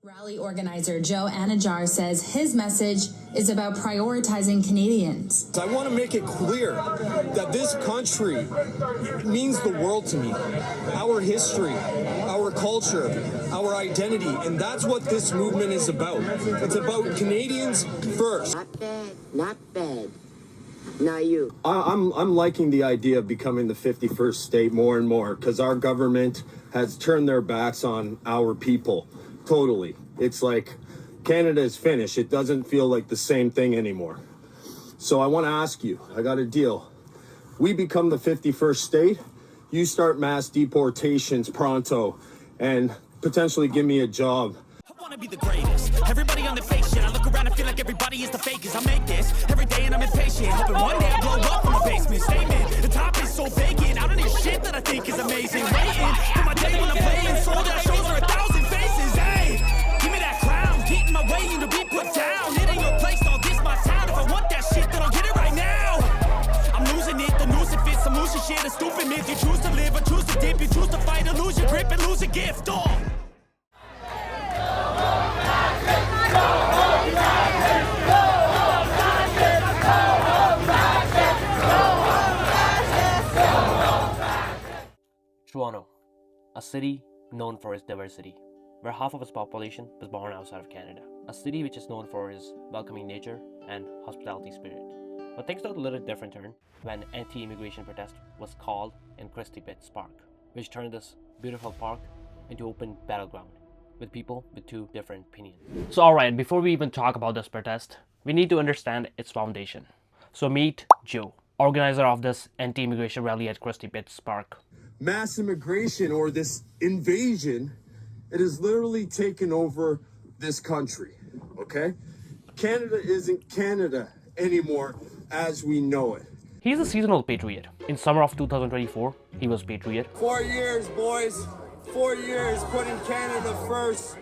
Rally organizer Joe Anajar says his message is about prioritizing Canadians. I want to make it clear that this country means the world to me. Our history, our culture, our identity, and that's what this movement is about. It's about Canadians first. Not bad, not bad. Now you. I'm liking the idea of becoming the 51st state more and more because our government has turned their backs on our people. Totally. It's like Canada is finished. It doesn't feel like the same thing anymore. So I want to ask you, I got a deal. We become the 51st state, you start mass deportations pronto and potentially give me a job. I want to be the greatest. Everybody on the fake shit. I look around and feel like everybody is the fakest. I make this every day and I'm impatient. Hoping one day I blow up from a basement. Statement, the top is so vacant. I don't need shit that I think is amazing. Waiting for my day when I'm playing. Sold out shows for 1,000 faces. Hey, give me that crown. Get in my way and to be put down. It ain't your place, I'll diss my town. If I want that shit, then I'll get it right now. I'm losing it, the noose it fits. I'm losing shit, a stupid myth. You choose to live or choose to dip. You choose to fight or lose your grip and lose a gift. Oh. Toronto, a city known for its diversity, where half of its population was born outside of Canada. A city which is known for its welcoming nature and hospitality spirit. But things took a little different turn when anti-immigration protest was called in Christie Pitts Park, which turned this beautiful park into open battleground with people with two different opinions. So alright, before we even talk about this protest, we need to understand its foundation. So meet Joe, organizer of this anti-immigration rally at Christie Pitts Park. Mass immigration or this invasion, it has literally taken over this country, okay? Canada isn't Canada anymore as we know it. He's a seasonal patriot. In summer of 2024, he was patriot. 4 years, boys. 4 years putting Canada first.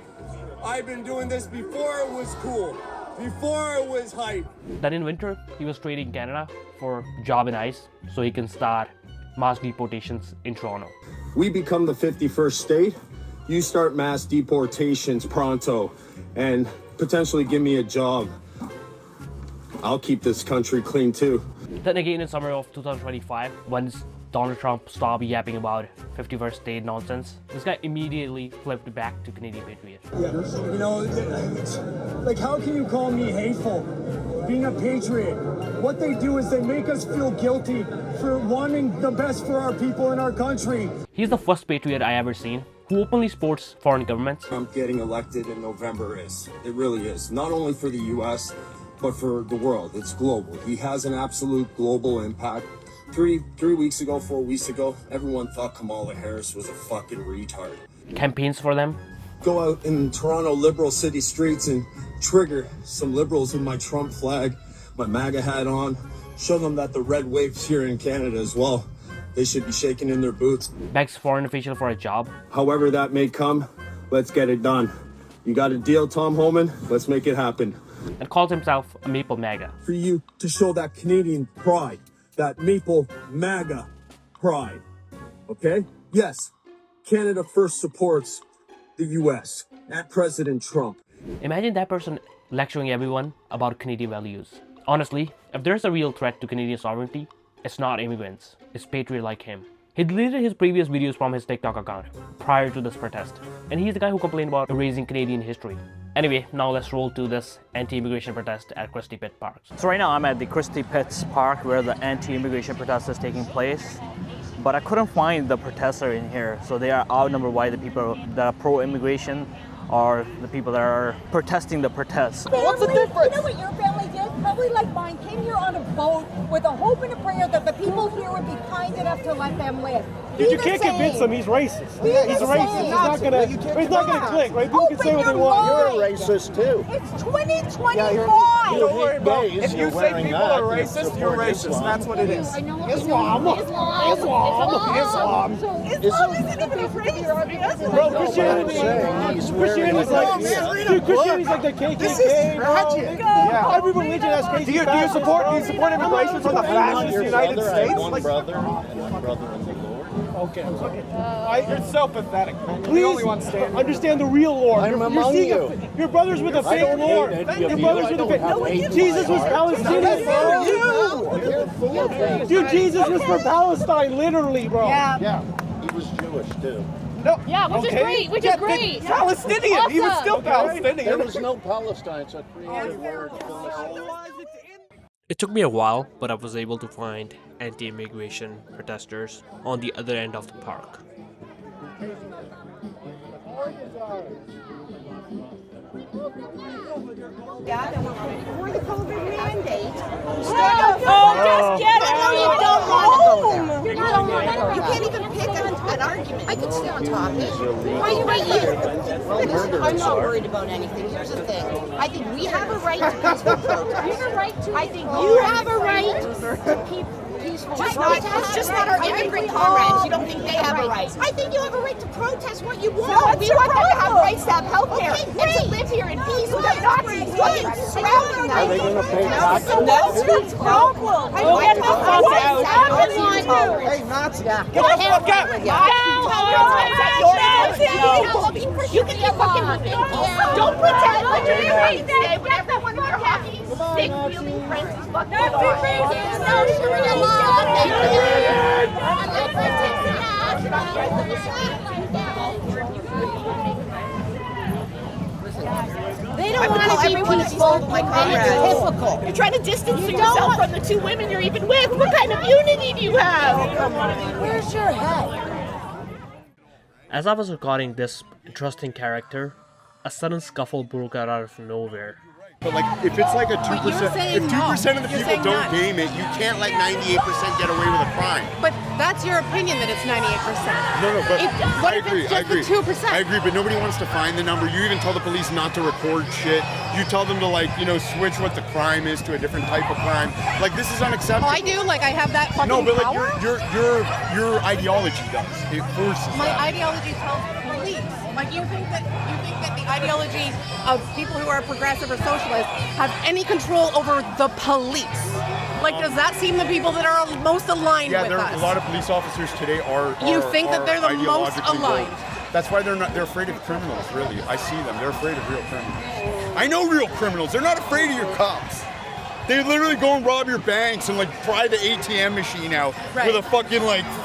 I've been doing this before it was cool, before it was hype. Then in winter, he was trading Canada for job in ICE so he can start mass deportations in Toronto. We become the 51st state, you start mass deportations pronto and potentially give me a job. I'll keep this country clean too. Then again in summer of 2025, once Donald Trump stopped yapping about 51st state nonsense, this guy immediately flipped back to Canadian patriot. Yeah, you know, like how can you call me hateful? Being a patriot. What they do is they make us feel guilty for wanting the best for our people in our country. He's the first patriot I ever seen who openly supports foreign governments. Trump getting elected in November it really is. Not only for the US, but for the world. It's global. He has an absolute global impact. 4 weeks ago, everyone thought Kamala Harris was a fucking retard. Campaigns for them. Go out in Toronto liberal city streets and trigger some liberals with my Trump flag, my MAGA hat on, show them that the red wave's here in Canada as well. They should be shaking in their boots. Begs foreign official for a job. However that may come, let's get it done. You got a deal, Tom Homan? Let's make it happen. And calls himself a Maple MAGA. For you to show that Canadian pride, that Maple MAGA pride, okay? Yes, Canada first supports the US and President Trump. Imagine that person lecturing everyone about Canadian values. Honestly, if there's a real threat to Canadian sovereignty, it's not immigrants, it's patriots like him. He deleted his previous videos from his TikTok account prior to this protest, and he's the guy who complained about erasing Canadian history. Anyway, now let's roll to this anti-immigration protest at Christie Pitts Park. So right now I'm at the Christie Pitts Park where the anti-immigration protest is taking place. But I couldn't find the protester in here, so they are outnumbered by the people that are pro-immigration or the people that are protesting the protest. What's the difference? You know what your family did? Probably like mine, came here on a boat with a hope and a prayer that the people here would be kind enough to let them live. Dude, you can't convince him he's racist. He's racist. He's not gonna click, right? People can say what they want. You're a racist too. It's 2025. Don't worry about it. If you say people are racist, you're racist. That's what it is. Islam isn't even a race. Bro, Christianity's like the KKK. This is tragic. Yeah. Every religion has crazy. Do you support immigration from the fascist United States? One brother and one brother in the Lord. Okay. You're so pathetic. Please understand the real Lord. I'm among you. Your brother's with a fake Lord. Your brother's with a fake. Jesus was Palestinian, bro. Dude, Jesus was for Palestine, literally, bro. Yeah, he was Jewish too. No. Yeah, which is great. Which is great. Palestinian. Awesome. He was still Palestinian. There was no Palestine, so creative word. It took me a while, but I was able to find anti-immigration protesters on the other end of the park. For the COVID mandate. Just get it. No, you don't want to go there. You don't want to go. You can't even pick an argument. I can stay on topic. Why are you right here? I'm not worried about anything. Here's the thing. I think we have a right to peaceful protest. You have a right to. I think you have a right to peaceful protest. Just not our immigrant comrades. You don't think they have a right? I think you have a right to protest what you want. We want them to have rights to have health care and to live here in peace without Nazis fucking surrounding them. Are they going to pay taxes? That's the problem. We'll get the fuck out. Hey, Nazi! Yeah. Get the fuck out! You can get fucking don't pretend like you're right there when everyone in your hockey stick wielding friends is fucking They don't want to be peaceful, my comrades. It's typical. You're trying to distance yourself from the two women you're even with. What kind of unity do you have? Oh, come on. Where's your head? As I was recording this interesting character, a sudden scuffle broke out of nowhere. But like, if it's like a 2%, if 2% of the people don't game it, you can't let 98% get away with a crime. But that's your opinion that it's 98%. No, but what if it's just the 2%? I agree, but nobody wants to find the number. You even tell the police not to record shit. You tell them to switch what the crime is to a different type of crime. Like, this is unacceptable. Oh, I do. Like, I have that fucking No, but power? like your ideology does. It forces My that. ideology tells police. Like, you think that the ideology of people who are progressive or socialist have any control over the police? Like, does that seem the people that are most aligned with us? A lot of police officers today are You think that they're the most ideologically aligned? woke. That's why they're afraid of criminals, really. I see them. They're afraid of real criminals. I know real criminals. They're not afraid of your cops. They literally go and rob your banks and pry the ATM machine out with a fucking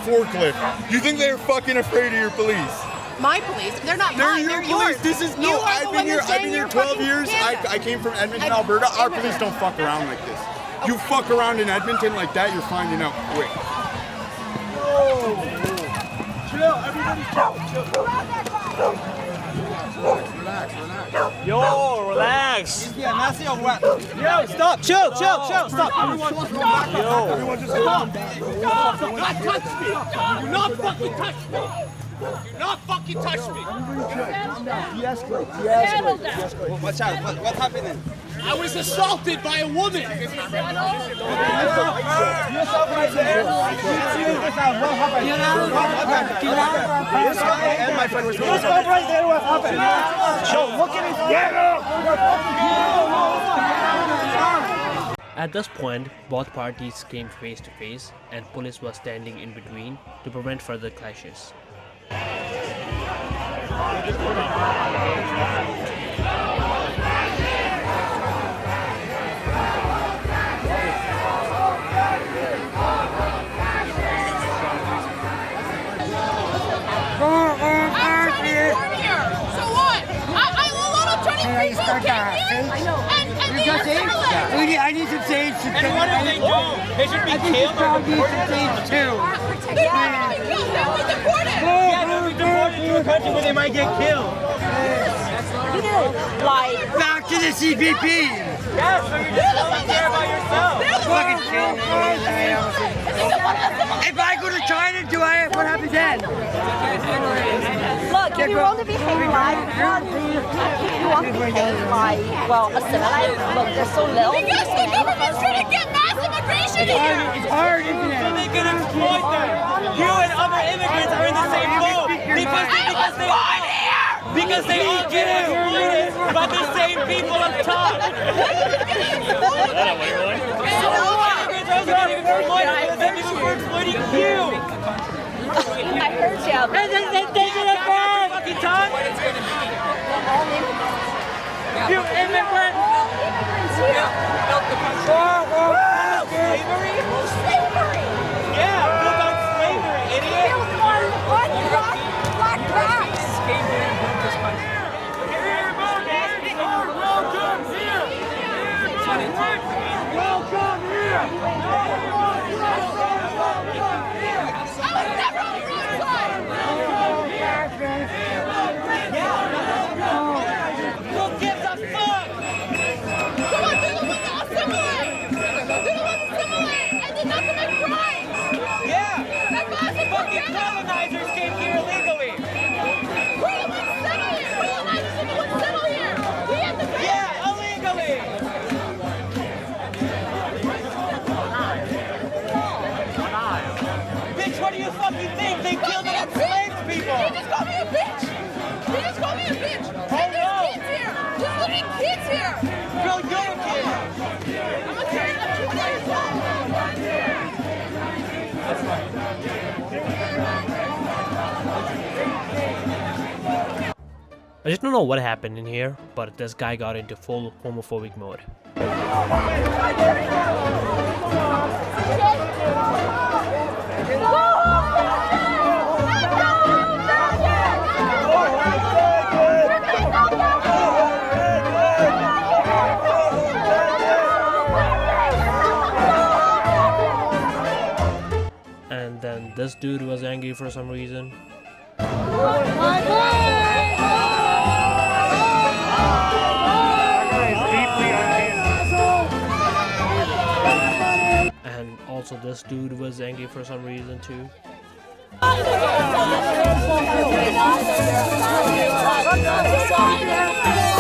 forklift. You think they're fucking afraid of your police? My police? They're not mine. They're They're police. yours. This is You are I've the been one here. that's I've saying been here you're 12 fucking years. Canada. I came from Edmonton, Alberta. Our police don't fuck around like this. You fuck around in Edmonton like that, you're finding out quick. Chill, everybody chill. Yo, relax. Yo, stop. Chill, stop. Everyone just stop. Stop! Do not touch me! Do not fucking touch me! Do not fucking touch me! De-escalate. Watch out. What happened? I was assaulted by a woman! At this point, both parties came face to face and police was standing in between to prevent further clashes. I need some sage to And what if they do? They should be killed or deported. Yeah, they'll be deported to a country where they might get killed. back to the CPP. Yes, so you're just over there by yourself. Fucking kill me. If I go to China, what happens then? Look, if you want to behave like, you want to behave like, a civilized, look, they're so little. Because the government's trying to get mass immigration here. It's hard, isn't it? So they can exploit them. You and other immigrants are in the same boat. Because they all get exploited by the same people up top. Immigrants are also getting exploited because the people who are exploiting you. I heard you. Fucking tongue. You immigrant. Slavery. Yeah, built on slavery, idiot. Built on unlocked black backs. Welcome here. Who gives a fuck? Come on, they're the ones that assimilate. They're the ones that assimilate and did not commit crimes. Yeah. That massive Fucking colonizers came here illegally. We're the ones settle here. Colonizers are the ones settle here. We have the Yeah, illegally. Bitch, what do you fucking think? They killed and enslaved people. They just called me a bitch. They just called me a bitch. Oh, and there's no. kids here. There's living kids here. Girl, you're a kid. I'm a kid. I'm 20 years old. I just don't know what happened in here, but this guy got into full homophobic mode. And then this dude was angry for some reason. And also this dude was angry for some reason too. Sorry.